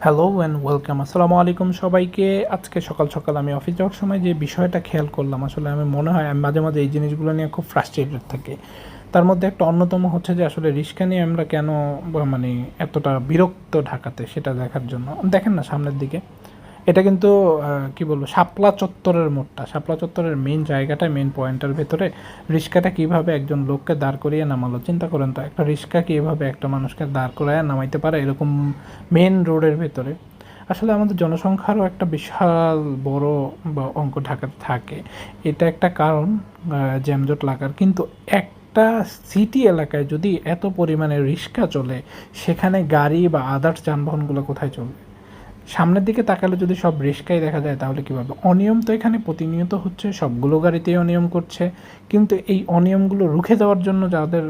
Hello and welcome. আসসালামু আলাইকুম সবাইকে। আজকে সকাল সকাল আমি অফিস যাওয়ার সময় যে বিষয়টা খেয়াল করলাম, আসলে আমি মনে হয় আমি মাঝে মাঝে এই জিনিসগুলো নিয়ে খুব ফ্রাস্ট্রেটেড থাকি। তার মধ্যে একটা অন্যতম হচ্ছে যে আসলে রিক্সা নিয়ে আমরা কেন মানে এতটা বিরক্ত ঢাকাতে, সেটা দেখার জন্য দেখেন না সামনের দিকে। এটা কিন্তু কি বলবো, শাপলা চত্বরের মোড়টা, শাপলা চত্বরের মেইন জায়গাটায়, মেইন পয়েন্টের ভেতরে রিক্সাটা কীভাবে একজন লোককে দাঁড় করিয়ে নামালো। চিন্তা করেন তো, একটা রিক্সা কীভাবে একটা মানুষকে দাঁড় করায় নামাইতে পারে এরকম মেইন রোডের ভেতরে। আসলে আমাদের জনসংখ্যারও একটা বিশাল বড় অঙ্ক ঢাকাতে থাকে। এটা একটা কারণ জ্যামজট লাগার। কিন্তু একটা সিটি এলাকায় যদি এত পরিমাণে রিক্সা চলে, সেখানে গাড়ি বা আদার্স যানবাহনগুলো কোথায় চলবে? সামনের দিকে তাকালে যদি সব রিস্কাই দেখা যায়, তাহলে কীভাবে? অনিয়ম তো এখানে প্রতিনিয়ত হচ্ছে, সবগুলো গাড়িতেই অনিয়ম করছে। কিন্তু এই অনিয়মগুলো রুখে দেওয়ার জন্য যাদের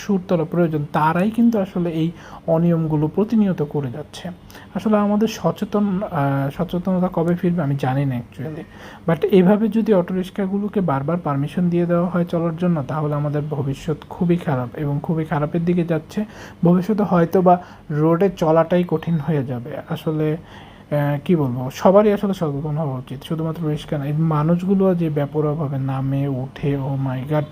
সুর তোলা প্রয়োজন, তারাই কিন্তু আসলে এই অনিয়মগুলো প্রতিনিয়ত করে যাচ্ছে। আসলে আমাদের সচেতনতা কবে ফিরবে আমি জানি না অ্যাকচুয়ালি। বাট এইভাবে যদি অটোরিক্সাগুলোকে বারবার পারমিশন দিয়ে দেওয়া হয় চলার জন্য, তাহলে আমাদের ভবিষ্যৎ খুবই খারাপ এবং খুবই খারাপের দিকে যাচ্ছে। ভবিষ্যতে হয়তো বা রোডে চলাটাই কঠিন হয়ে যাবে। আসলে কি বলবো, সবারই আসলে সচেতন হওয়া উচিত, শুধুমাত্র রিক্সা না। এই মানুষগুলো যে ব্যাপকভাবে নামে ওঠে, ও মাই গড।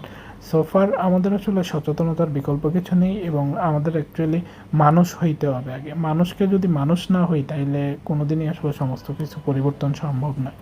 সোফার আমাদের আসলে সচেতনতার বিকল্প কিছু নেই, এবং আমাদের অ্যাকচুয়ালি মানুষ হইতে হবে আগে। মানুষকে যদি মানুষ না হই, তাইলে কোনোদিনই আসলে সমস্ত কিছু পরিবর্তন সম্ভব নয়।